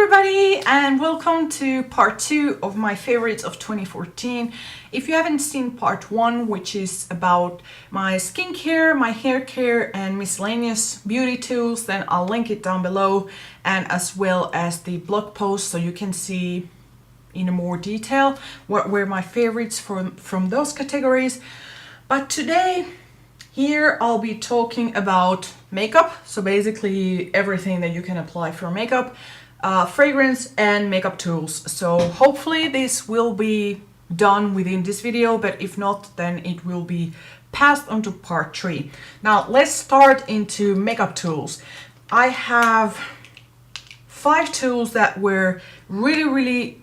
everybody, and welcome to part 2 of my favorites of 2014. If you haven't seen part 1, which is about my skincare, my hair care and miscellaneous beauty tools, then I'll link it down below, and as well as the blog post so you can see in more detail what were my favorites from those categories. But today here I'll be talking about makeup, so basically everything that you can apply for makeup, fragrance and makeup tools. So hopefully this will be done within this video, but if not, then it will be passed on to part 3. Now let's start into makeup tools. I have 5 tools that were really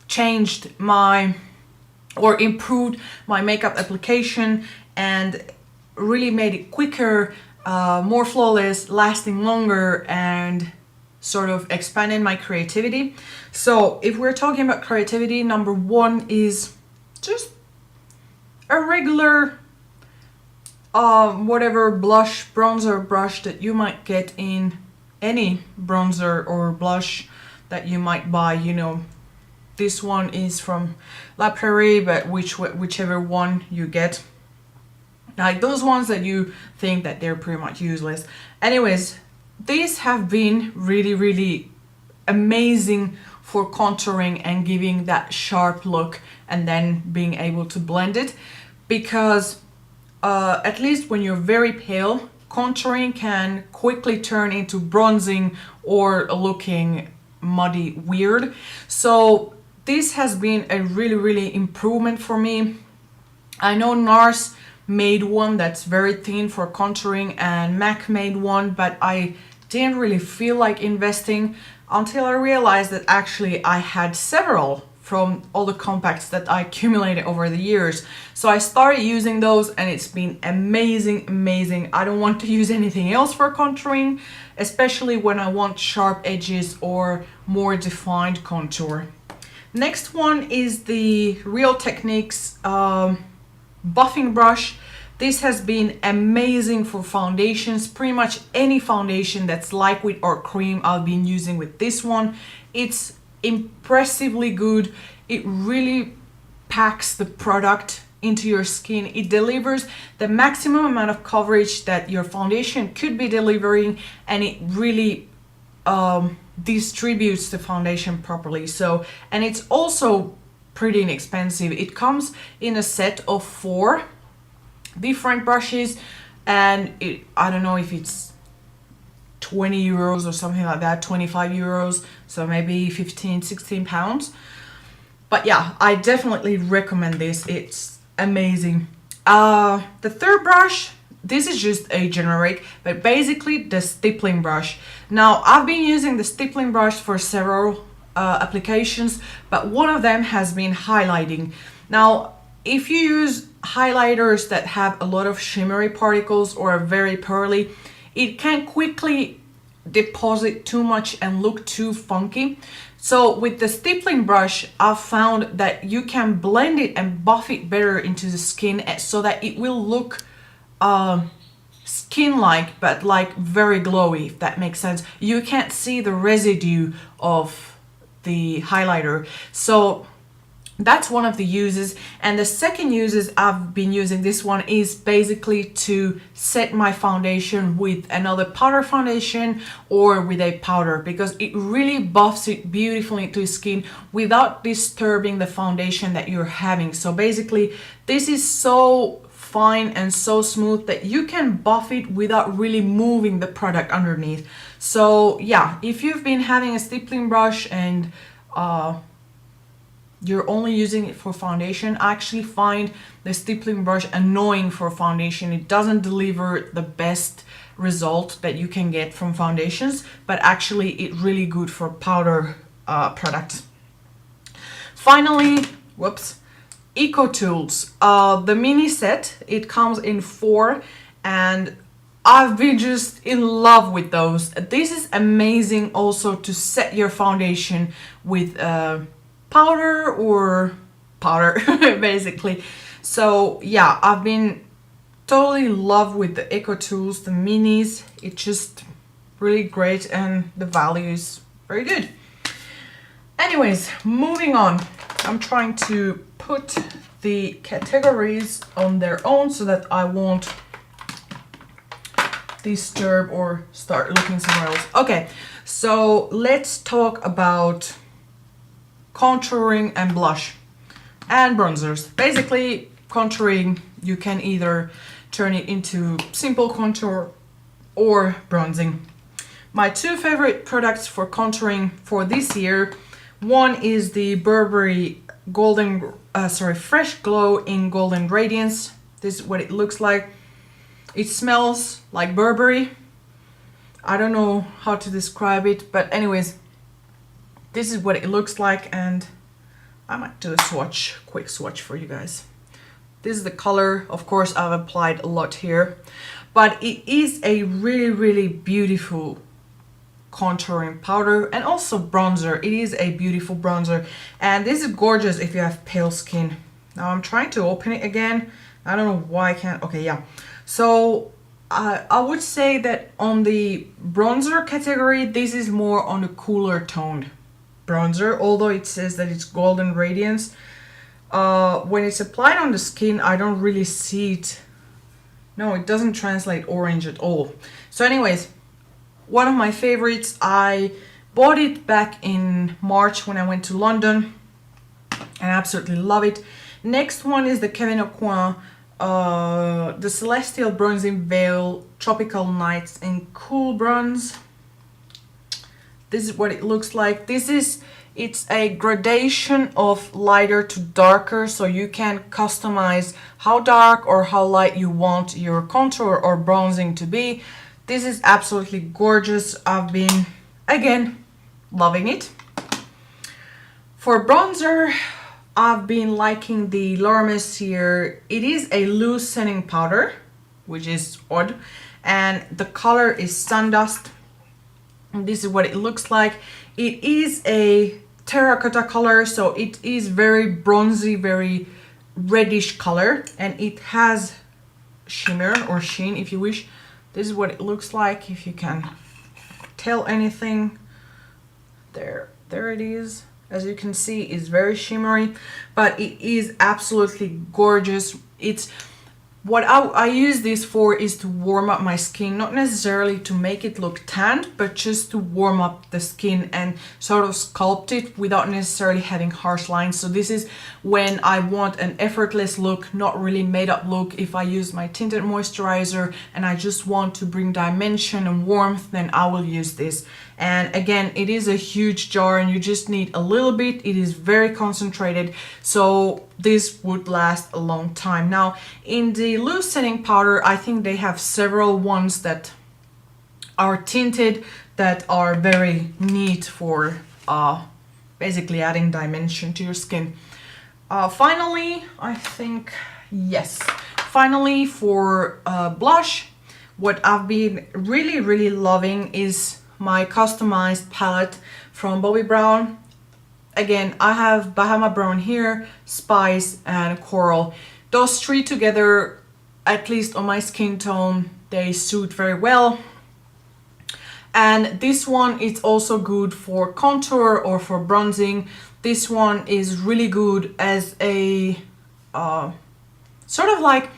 changed my or improved my makeup application and really made it quicker, more flawless, lasting longer, and sort of expanded my creativity. So if we're talking about creativity, number 1 is just a regular whatever blush, bronzer brush that you might get in any bronzer or blush that you might buy. You know, this one is from La Prairie, but whichever one you get, like those ones that you think that they're pretty much useless. Anyways, these have been really amazing for contouring and giving that sharp look and then being able to blend it, because at least when you're very pale, contouring can quickly turn into bronzing or looking muddy weird. So this has been a really improvement for me. I know NARS made one that's very thin for contouring and MAC made one, but I didn't really feel like investing until I realized that actually I had several from all the compacts that I accumulated over the years. So I started using those and it's been amazing. I don't want to use anything else for contouring, especially when I want sharp edges or more defined contour. Next one is the Real Techniques buffing brush. This has been amazing for foundations. Pretty much any foundation that's liquid or cream, I've been using with this one. It's impressively good. It really packs the product into your skin. It delivers the maximum amount of coverage that your foundation could be delivering, and it really distributes the foundation properly. So, and it's also pretty inexpensive. It comes in a set of 4 different brushes, and I don't know if it's 20 euros or something like that, 25 euros, so maybe 15-16 pounds. But yeah, I definitely recommend this. It's amazing. The third brush, this is just a generic, but basically the stippling brush. Now I've been using the stippling brush for several applications, but one of them has been highlighting. Now if you use highlighters that have a lot of shimmery particles or are very pearly, it can quickly deposit too much and look too funky. So with the stippling brush, I've found that you can blend it and buff it better into the skin so that it will look skin-like, but like very glowy, if that makes sense. You can't see the residue of the highlighter. So that's one of the uses. And the second uses I've been using this one is basically to set my foundation with another powder foundation or with a powder, because it really buffs it beautifully into skin without disturbing the foundation that you're having. So basically this is so fine and so smooth that you can buff it without really moving the product underneath. So yeah, if you've been having a stippling brush and you're only using it for foundation, I actually find the stippling brush annoying for foundation. It doesn't deliver the best result that you can get from foundations, but actually it's really good for powder products. Finally, Eco Tools. The mini set, it comes in 4, and I've been just in love with those. This is amazing also to set your foundation with powder basically. So yeah, I've been totally in love with the Eco Tools, the minis. It just really great and the value is very good. Anyways, moving on. I'm trying to put the categories on their own so that I won't disturb or start looking somewhere else. Okay, so let's talk about contouring and blush and bronzers. Basically, contouring, you can either turn it into simple contour or bronzing. My two favorite products for contouring for this year, one is the Burberry Fresh Glow in Golden Radiance. This is what it looks like. It smells like Burberry. I don't know how to describe it, but anyways, this is what it looks like, and I might do a quick swatch for you guys. This is the color. Of course, I've applied a lot here, but it is a really, really beautiful contouring powder and also bronzer. It is a beautiful bronzer, and this is gorgeous if you have pale skin. Now I'm trying to open it again. I don't know why I can't. Okay, yeah. So I would say that on the bronzer category, this is more on the cooler toned bronzer, although it says that it's Golden Radiance. When it's applied on the skin, I don't really see it. No, it doesn't translate orange at all. So anyways, one of my favorites, I bought it back in March when I went to London and I absolutely love it. Next one is the Kevyn Aucoin, the Celestial Bronzing Veil Tropical Nights in Cool Bronze. This is what it looks like. It's a gradation of lighter to darker, so you can customize how dark or how light you want your contour or bronzing to be. This is absolutely gorgeous. I've been, again, loving it. For bronzer, I've been liking the Laura Mercier. It is a loose setting powder, which is odd, and the color is Sundust. And this is what it looks like. It is a terracotta color, so it is very bronzy, very reddish color, and it has shimmer or sheen if you wish. This is what it looks like, if you can tell anything. There it is. As you can see, it's very shimmery, but it is absolutely gorgeous. It's what I use this for is to warm up my skin, not necessarily to make it look tanned, but just to warm up the skin and sort of sculpt it without necessarily having harsh lines. So this is when I want an effortless look, not really made up look. If I use my tinted moisturizer and I just want to bring dimension and warmth, then I will use this. And again, it is a huge jar and you just need a little bit. It is very concentrated, so this would last a long time. Now, in the loose setting powder, I think they have several ones that are tinted that are very neat for basically adding dimension to your skin. Finally, I think, yes. Finally, for blush, what I've been really, really loving is my customized palette from Bobbi Brown. Again, I have Bahama Brown here, Spice and Coral. Those three together, at least on my skin tone, they suit very well. And this one is also good for contour or for bronzing. This one is really good as a sort of like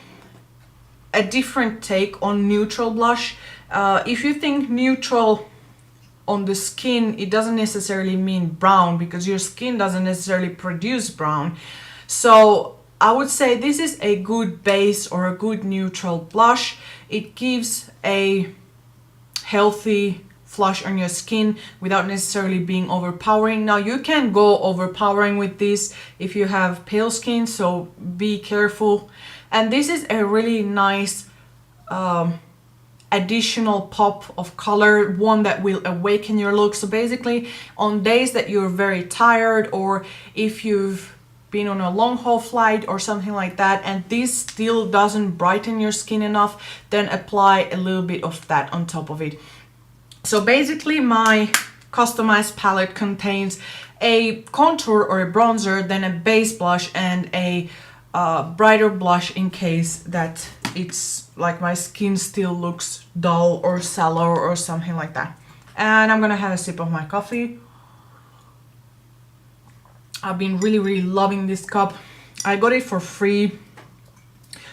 a different take on neutral blush. If you think neutral on the skin, it doesn't necessarily mean brown, because your skin doesn't necessarily produce brown. So I would say this is a good base or a good neutral blush. It gives a healthy flush on your skin without necessarily being overpowering. Now you can go overpowering with this if you have pale skin, so be careful. And this is a really nice additional pop of color, one that will awaken your look. So basically, on days that you're very tired, or if you've been on a long haul flight or something like that, and this still doesn't brighten your skin enough, then apply a little bit of that on top of it. So basically, my customized palette contains a contour or a bronzer, then a base blush and a brighter blush in case that it's like my skin still looks dull or sallow or something like that. And I'm gonna have a sip of my coffee. I've been really loving this cup. I got it for free.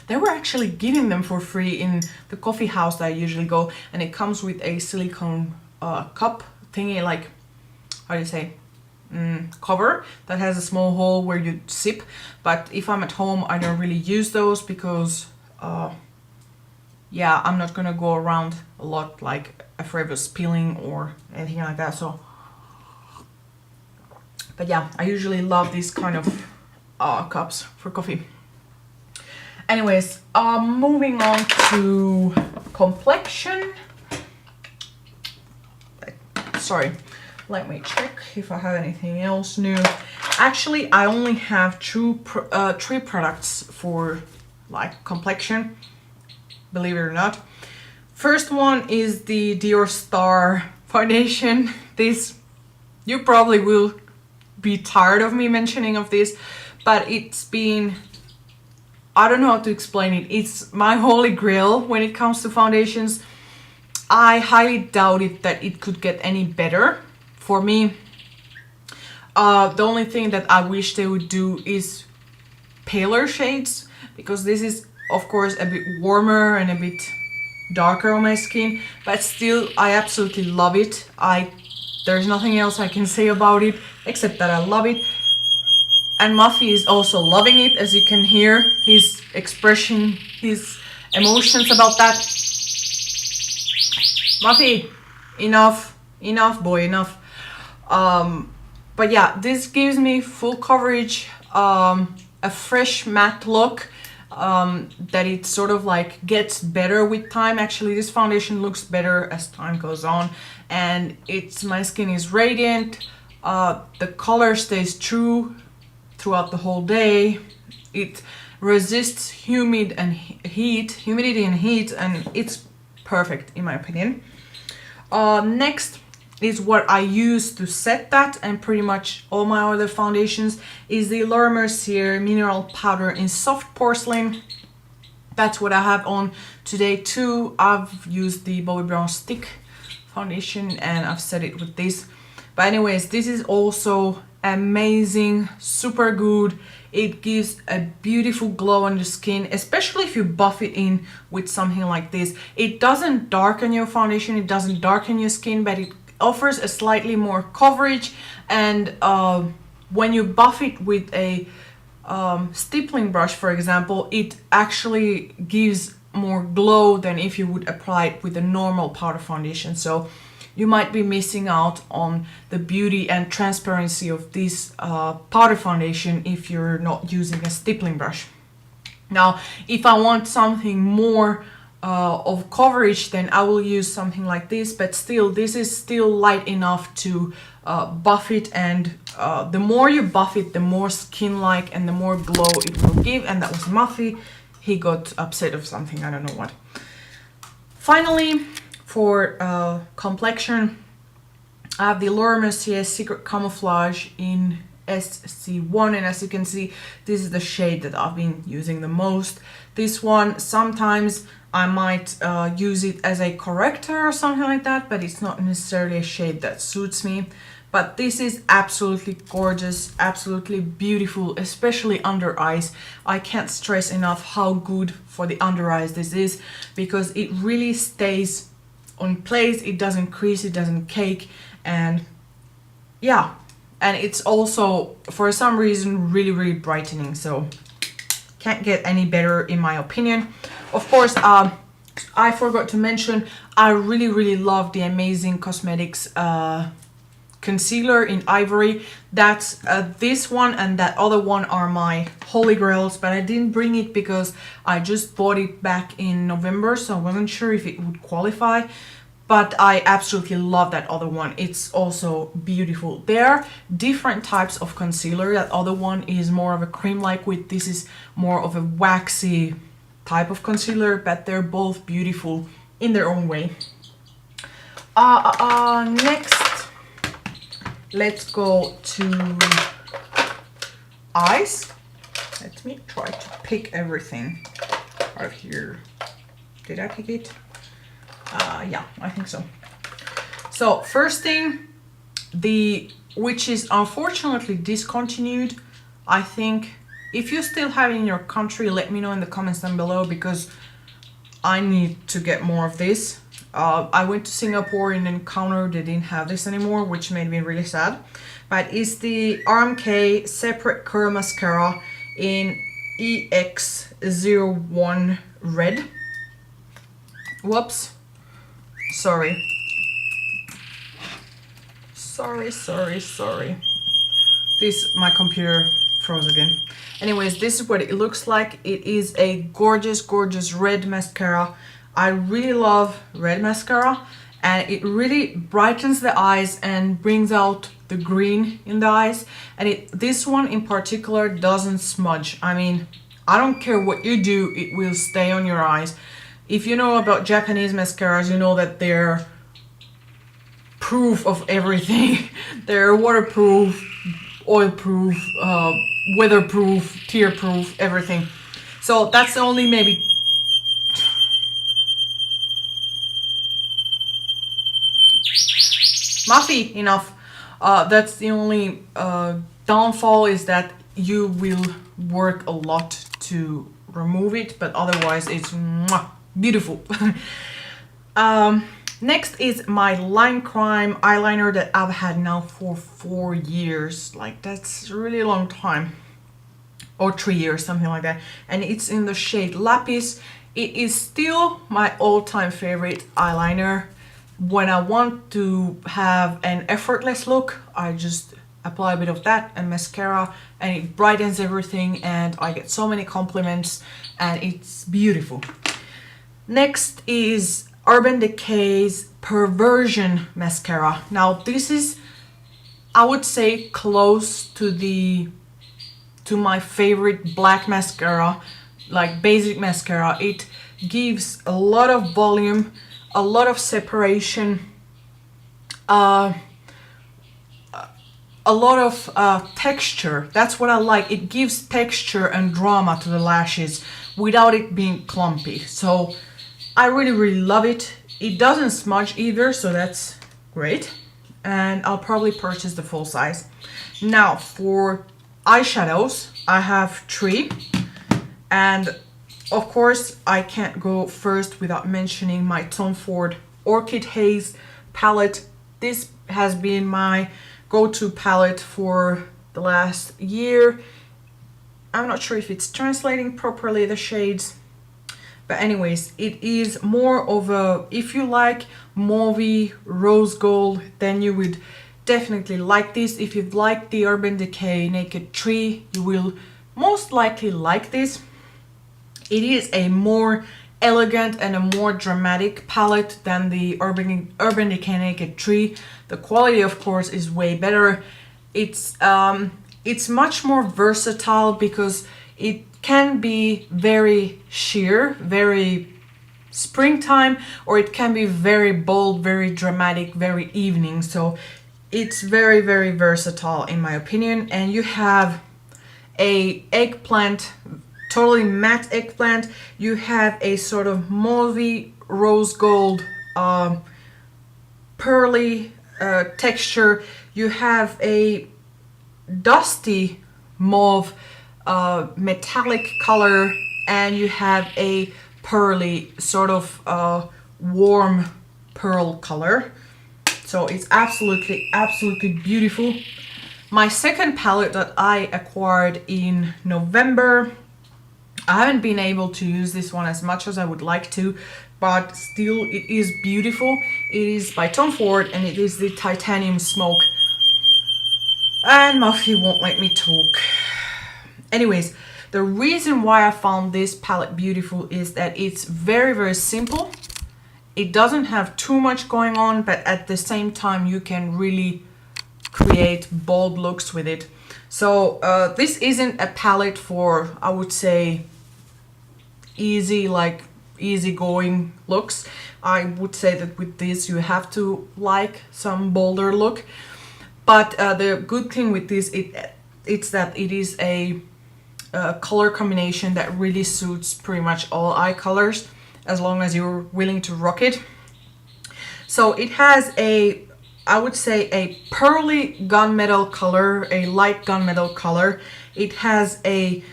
They were actually giving them for free in the coffee house that I usually go, and it comes with a silicone cup thingy, like, how do you say, cover that has a small hole where you sip. But if I'm at home, I don't really use those because yeah, I'm not gonna go around a lot, like afraid of spilling or anything like that. So, but yeah, I usually love these kind of cups for coffee. Anyways, moving on to complexion. Sorry, let me check if I have anything else new. Actually, I only have three products for like complexion, believe it or not. First one is the Dior Star foundation. This, you probably will be tired of me mentioning of this, but it's been, I don't know how to explain it. It's my holy grail when it comes to foundations. I highly doubted that it could get any better for me. The only thing that I wish they would do is paler shades, because this is of course a bit warmer and a bit darker on my skin, but still I absolutely love it. There's nothing else I can say about it except that I love it. And Muffy is also loving it, as you can hear his expression, his emotions about that. Muffy, enough boy, enough. But yeah, this gives me full coverage, a fresh matte look, that it sort of like gets better with time. Actually, this foundation looks better as time goes on, and my skin is radiant. The color stays true throughout the whole day. It resists humidity and heat, and it's perfect in my opinion. Next is what I use to set that, and pretty much all my other foundations, is the Laura Mercier mineral powder in soft porcelain. That's what I have on today too. I've used the Bobbi Brown stick foundation and I've set it with this. But anyways, this is also amazing, super good. It gives a beautiful glow on the skin, especially if you buff it in with something like this. It doesn't darken your foundation, it doesn't darken your skin, but it offers a slightly more coverage. And when you buff it with a stippling brush, for example, it actually gives more glow than if you would apply it with a normal powder foundation. So you might be missing out on the beauty and transparency of this powder foundation if you're not using a stippling brush. Now, if I want something more of coverage, then I will use something like this, but still, this is still light enough to buff it, and the more you buff it, the more skin-like and the more glow it will give. And that was Muffy. He got upset of something, I don't know what. Finally, for complexion, I have the Laura Mercier Secret Camouflage in SC1, and as you can see, this is the shade that I've been using the most. This one, sometimes I might use it as a corrector or something like that, but it's not necessarily a shade that suits me. But this is absolutely gorgeous, absolutely beautiful, especially under eyes. I can't stress enough how good for the under eyes this is, because it really stays on place, it doesn't crease, it doesn't cake, and yeah. And it's also, for some reason, really brightening, so can't get any better in my opinion. Of course, I forgot to mention, I really love the Amazing Cosmetics concealer in Ivory. That's this one and that other one are my holy grails, but I didn't bring it because I just bought it back in November, so I wasn't sure if it would qualify. But I absolutely love that other one. It's also beautiful. There are different types of concealer. That other one is more of a cream-like with, this is more of a waxy type of concealer, but they're both beautiful in their own way. Next, let's go to eyes. Let me try to pick everything card here. Did I pick it? Yeah, I think so. So first thing, which is unfortunately discontinued. I think if you still have it in your country, let me know in the comments down below, because I need to get more of this. I went to Singapore and encountered they didn't have this anymore, which made me really sad. But it's the RMK Separate Curl Mascara in EX01 Red. Whoops. Sorry. Sorry. My computer froze again. Anyways, this is what it looks like. It is a gorgeous, gorgeous red mascara. I really love red mascara, and it really brightens the eyes and brings out the green in the eyes. And this one in particular doesn't smudge. I mean, I don't care what you do, it will stay on your eyes. If you know about Japanese mascaras, you know that they're proof of everything. They're waterproof, oil-proof, weatherproof, tear-proof, everything. So that's the only maybe... Muffy, enough. That's the only downfall, is that you will work a lot to remove it, but otherwise it's beautiful. Next is my Line Crime eyeliner that I've had now for 4 years. Like, that's a really long time. Or 3 years, something like that. And it's in the shade Lapis. It is still my all-time favorite eyeliner. When I want to have an effortless look, I just apply a bit of that and mascara, and it brightens everything, and I get so many compliments, and it's beautiful. Next is Urban Decay's Perversion mascara. Now this is, I would say, close to my favorite black mascara, like basic mascara. It gives a lot of volume, a lot of separation, a lot of texture. That's what I like. It gives texture and drama to the lashes without it being clumpy. So I really love it. It doesn't smudge either, so that's great. And I'll probably purchase the full size. Now for eyeshadows, I have 3. And of course, I can't go first without mentioning my Tom Ford Orchid Haze palette. This has been my go-to palette for the last year. I'm not sure if it's translating properly, the shades. But anyways, it is more of a, if you like mauvey rose gold, then you would definitely like this. If you like the Urban Decay Naked Tree, you will most likely like this. It is a more elegant and a more dramatic palette than the Urban Decay Naked Tree. The quality, of course, is way better. It's much more versatile because it can be very sheer, very springtime, or it can be very bold, very dramatic, very evening. So it's very versatile in my opinion. And you have a eggplant, totally matte eggplant. You have a sort of mauvey rose gold pearly texture. You have a dusty mauve metallic color, and you have a pearly sort of warm pearl color. So it's absolutely beautiful. My second palette that I acquired in November, I haven't been able to use this one as much as I would like to, but still it is beautiful. It is by Tom Ford, and it is the Titanium Smoke. And Muffy won't let me talk. Anyways, the reason why I found this palette beautiful is that it's very simple. It doesn't have too much going on, but at the same time you can really create bold looks with it. So this isn't a palette for, I would say, easygoing looks. I would say that with this you have to like some bolder look. But the good thing with this, it's that it is a color combination that really suits pretty much all eye colors, as long as you're willing to rock it. So it has a, I would say, a pearly gunmetal color, a light gunmetal color. It has a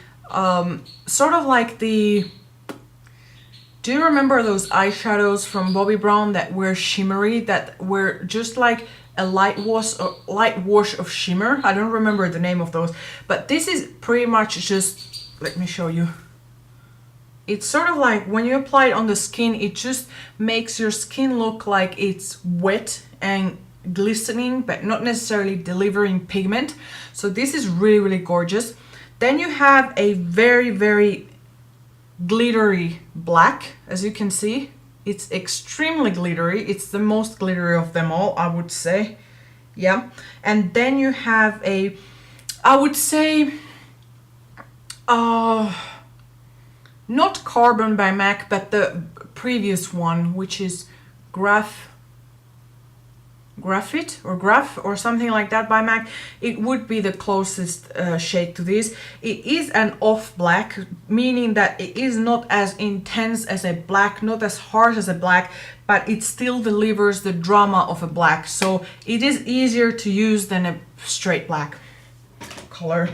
sort of like the, do you remember those eyeshadows from Bobbi Brown that were shimmery, that were just like a light wash of shimmer? I don't remember the name of those, but this is pretty much just, let me show you. It's sort of like when you apply it on the skin, it just makes your skin look like it's wet and glistening, but not necessarily delivering pigment. So this is really, really gorgeous. Then you have a very, very glittery black, as you can see. It's extremely glittery. It's the most glittery of them all, I would say. Yeah. And then you have a, I would say, not Carbon by MAC, but the previous one, which is Graphite or Graph or something like that by MAC. It would be the closest shade to this. It is an off black, meaning that it is not as intense as a black, not as harsh as a black, but it still delivers the drama of a black. So it is easier to use than a straight black color.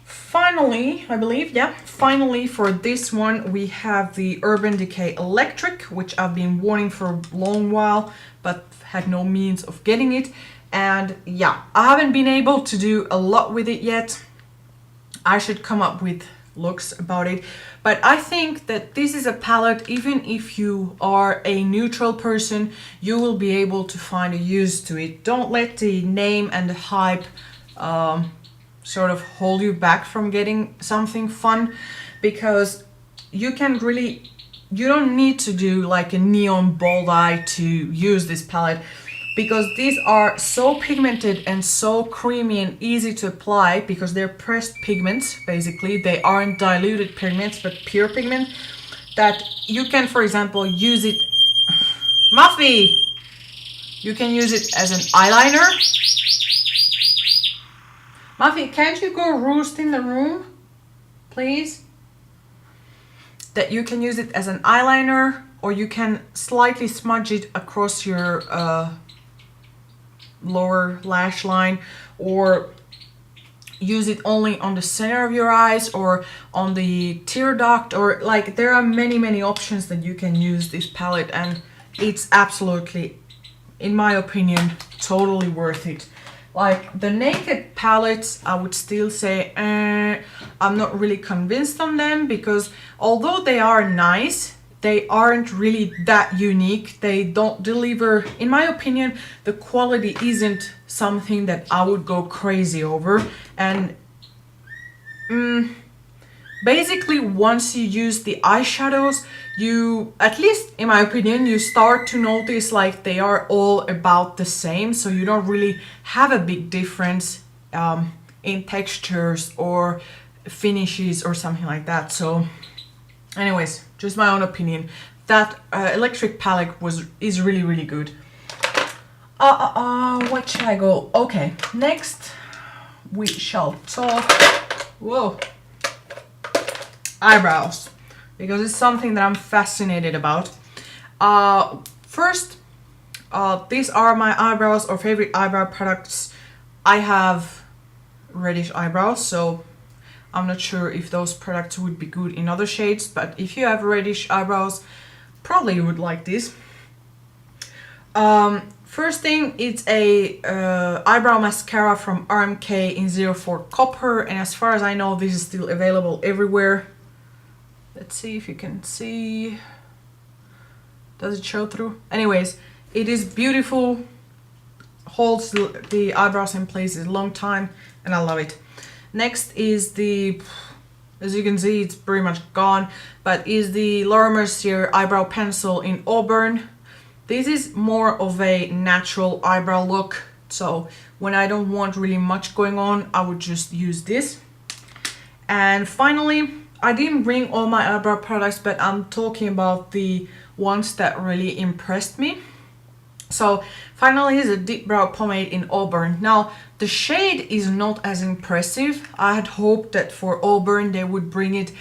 Finally, I believe, yeah, finally for this one, we have the Urban Decay Electric, which I've been wanting for a long while, but had no means of getting it. And yeah, I haven't been able to do a lot with it yet. I should come up with looks about it. But I think that this is a palette, even if you are a neutral person, you will be able to find a use to it. Don't let the name and the hype sort of hold you back from getting something fun, because you can really, you don't need to do like a neon bold eye to use this palette, because these are so pigmented and so creamy and easy to apply, because they're pressed pigments. Basically they aren't diluted pigments but pure pigment, that you can, for example, use it, Muffy, you can use it as an eyeliner. Muffy, can't you go roost in the room, please? That you can use it as an eyeliner, or you can slightly smudge it across your lower lash line, or use it only on the center of your eyes or on the tear duct, or like there are many, many options that you can use this palette, and it's absolutely, in my opinion, totally worth it. Like the Naked palettes, I would still say I'm not really convinced on them, because although they are nice, they aren't really that unique. They don't deliver, in my opinion, the quality isn't something that I would go crazy over. And basically once you use the eyeshadows, you, at least in my opinion, you start to notice like they are all about the same, so you don't really have a big difference in textures or finishes or something like that. So anyways, just my own opinion, that electric palette is really, really good. What should I go? Okay, next we shall talk, whoa, eyebrows, because it's something that I'm fascinated about. First, these are my eyebrows or favorite eyebrow products. I have reddish eyebrows, so I'm not sure if those products would be good in other shades, but if you have reddish eyebrows, probably you would like this. First thing, it's a eyebrow mascara from RMK in 04 Copper, and as far as I know, this is still available everywhere. Let's see if you can see. Does it show through? Anyways, it is beautiful, holds the eyebrows in place a long time, and I love it. Next is the, as you can see, it's pretty much gone, but is the Laura Mercier eyebrow pencil in Auburn. This is more of a natural eyebrow look, so when I don't want really much going on, I would just use this. And finally, I didn't bring all my eyebrow products, but I'm talking about the ones that really impressed me. So finally is a deep brow pomade in Auburn. Now the shade is not as impressive. I had hoped that for Auburn they would bring it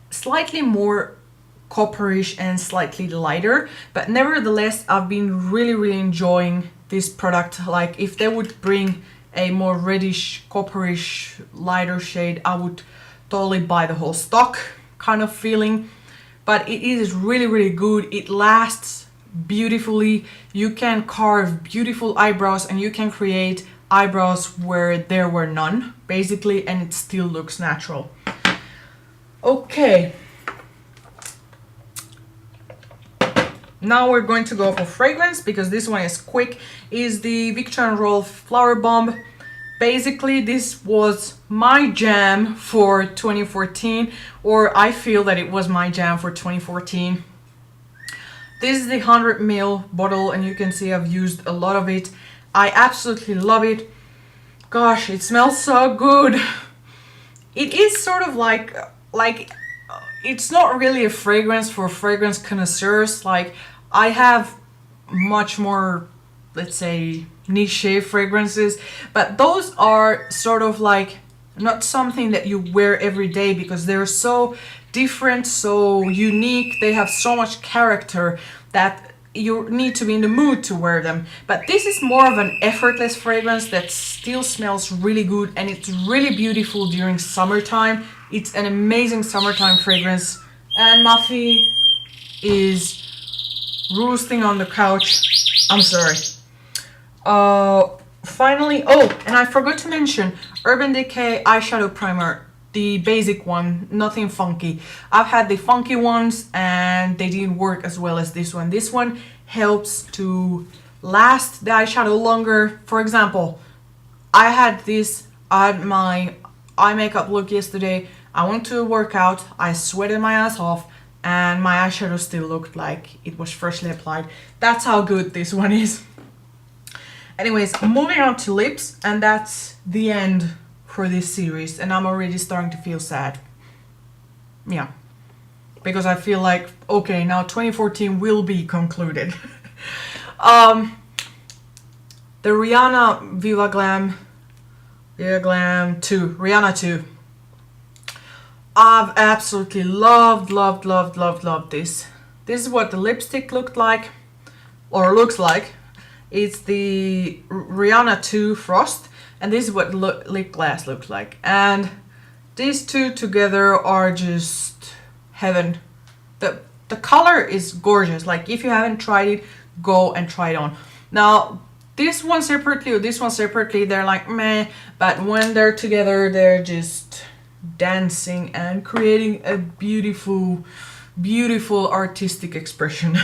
slightly more copperish and slightly lighter, but nevertheless I've been really enjoying this product. Like if they would bring a more reddish copperish lighter shade, I would totally buy the whole stock kind of feeling. But it is really good. It lasts beautifully. You can carve beautiful eyebrows and you can create eyebrows where there were none basically, and it still looks natural. Okay, now we're going to go for fragrance because this one is quick. Is the Victor & Rolf Flower Bomb. Basically this was my jam for 2014, or I feel that it was my jam for 2014. This is the 100 ml bottle and you can see I've used a lot of it. I absolutely love it. Gosh, it smells so good. It is sort of like it's not really a fragrance for fragrance connoisseurs. Like I have much more, let's say, niche fragrances, but those are sort of like not something that you wear every day because they're so different, so unique, they have so much character that you need to be in the mood to wear them. But this is more of an effortless fragrance that still smells really good, and it's really beautiful during summertime. It's an amazing summertime fragrance. And Muffy is roosting on the couch. I'm sorry. Finally, oh, and I forgot to mention Urban Decay eyeshadow primer, the basic one, nothing funky. I've had the funky ones and they didn't work as well as this one. This one helps to last the eyeshadow longer. For example, I had my eye makeup look yesterday. I went to a workout, I sweated my ass off, and my eyeshadow still looked like it was freshly applied. That's how good this one is. Anyways, moving on to lips, and that's the end for this series, and I'm already starting to feel sad. Yeah, because I feel like, okay, now 2014 will be concluded. The Rihanna Viva Glam 2, Rihanna 2. I've absolutely loved this. This is what the lipstick looked like, or looks like. It's the Rihanna 2 Frost, and this is what lip gloss looks like. And these two together are just heaven. The color is gorgeous. Like if you haven't tried it, go and try it on. Now this one separately or this one separately, they're like meh, but when they're together, they're just dancing and creating a beautiful artistic expression.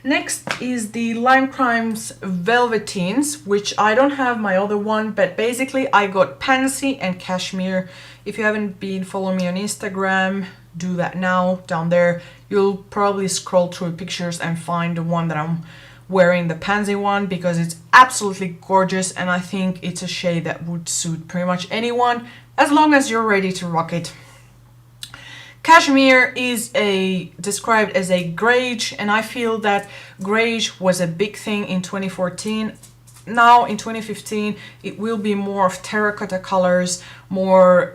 Next is the Lime Crimes Velveteens, which I don't have my other one, but basically I got Pansy and Cashmere. If you haven't been following me on Instagram, do that now down there. You'll probably scroll through pictures and find the one that I'm wearing, the Pansy one, because it's absolutely gorgeous and I think it's a shade that would suit pretty much anyone as long as you're ready to rock it. Cashmere is described as a greige, and I feel that greige was a big thing in 2014. Now in 2015 it will be more of terracotta colors, more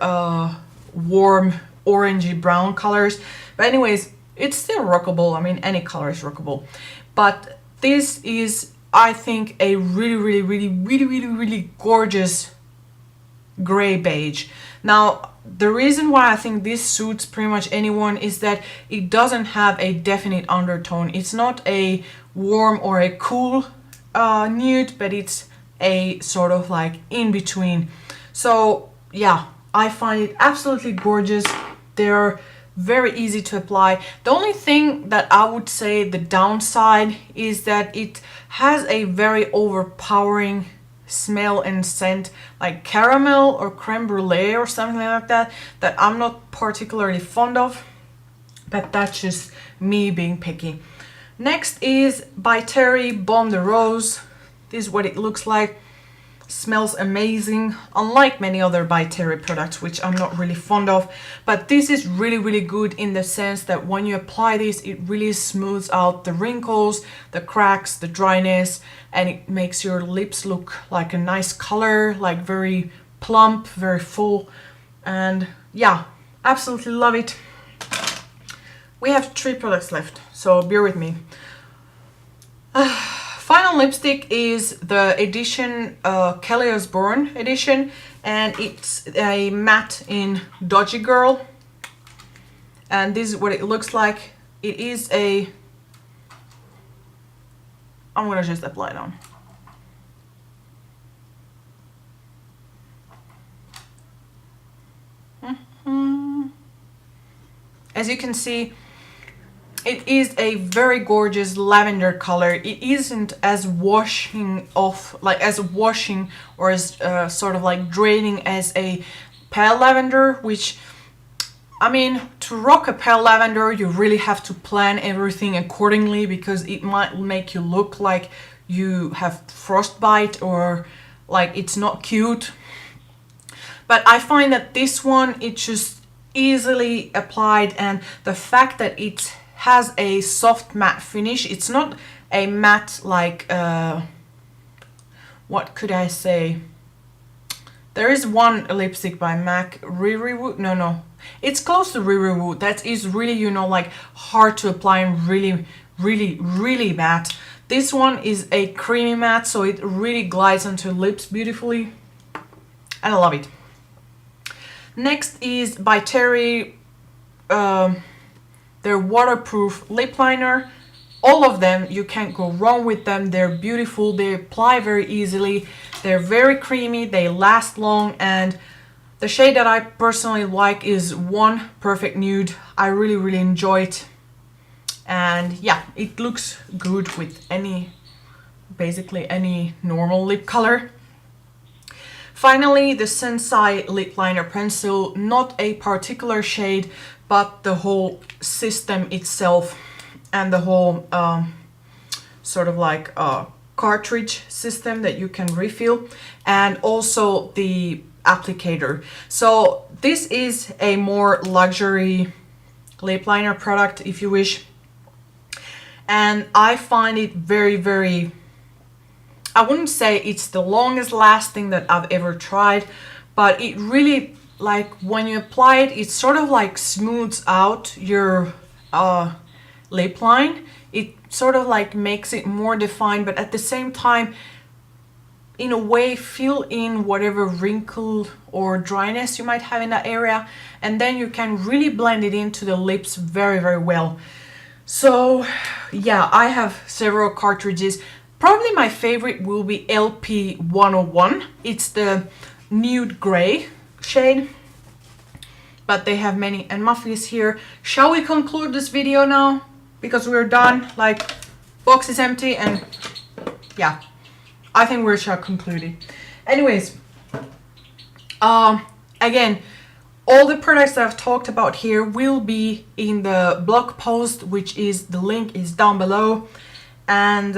warm orangey brown colors. But anyways, it's still rockable. I mean, any color is rockable. But this is, I think, a really gorgeous gray beige. Now, the reason why I think this suits pretty much anyone is that it doesn't have a definite undertone. It's not a warm or a cool nude, but it's a sort of like in between. So yeah, I find it absolutely gorgeous. They're very easy to apply. The only thing that I would say the downside is that it has a very overpowering smell and scent, like caramel or creme brulee or something like that, that I'm not particularly fond of, but that's just me being picky. Next is by Terry Bomb de Rose. This is what it looks like. Smells amazing, unlike many other by Terry products, which I'm not really fond of. But this is really, really good in the sense that when you apply this, it really smooths out the wrinkles, the cracks, the dryness, and it makes your lips look like a nice color, like very plump, very full. And yeah, absolutely love it. We have 3 products left, so bear with me. Final lipstick is the edition Kelly Osbourne edition, and it's a matte in Dodgy Girl, and this is what it looks like. It is a, I'm gonna just apply it on. As you can see, it is a very gorgeous lavender color. It isn't as washing off, like as washing or as sort of like draining as a pale lavender, which, I mean, to rock a pale lavender, you really have to plan everything accordingly, because it might make you look like you have frostbite or like it's not cute. But I find that this one, it's just easily applied, and the fact that it has a soft matte finish. It's not a matte like, what could I say? There is one lipstick by MAC, Riri Woo. No, it's close to Riri Woo. That is really, you know, like hard to apply and really, really, really matte. This one is a creamy matte, so it really glides onto lips beautifully, and I love it. Next is by Terry, their waterproof lip liner. All of them, you can't go wrong with them. They're beautiful, they apply very easily, they're very creamy, they last long, and the shade that I personally like is One Perfect Nude. I really, really enjoy it, and yeah, it looks good with any, basically any normal lip color. Finally, the Sensai lip liner pencil, not a particular shade, but the whole system itself and the whole sort of like cartridge system that you can refill, and also the applicator. So this is a more luxury lip liner product, if you wish, and I find it very, very, I wouldn't say it's the longest lasting that I've ever tried, but it really, like when you apply it, it sort of like smooths out your lip line. It sort of like makes it more defined, but at the same time, in a way, fill in whatever wrinkle or dryness you might have in that area, and then you can really blend it into the lips very, very well. So yeah, I have several cartridges. Probably my favorite will be LP 101. It's the nude gray shade, but they have many and muffies here. Shall we conclude this video now? Because we're done, like, box is empty, and yeah, I think we shall conclude it. Anyways, again, all the products that I've talked about here will be in the blog post, which is, the link is down below, and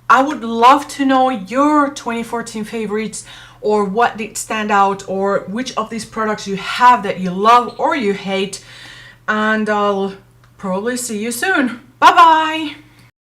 I would love to know your 2014 favorites, or what did stand out, or which of these products you have that you love or you hate, and I'll probably see you soon. Bye bye!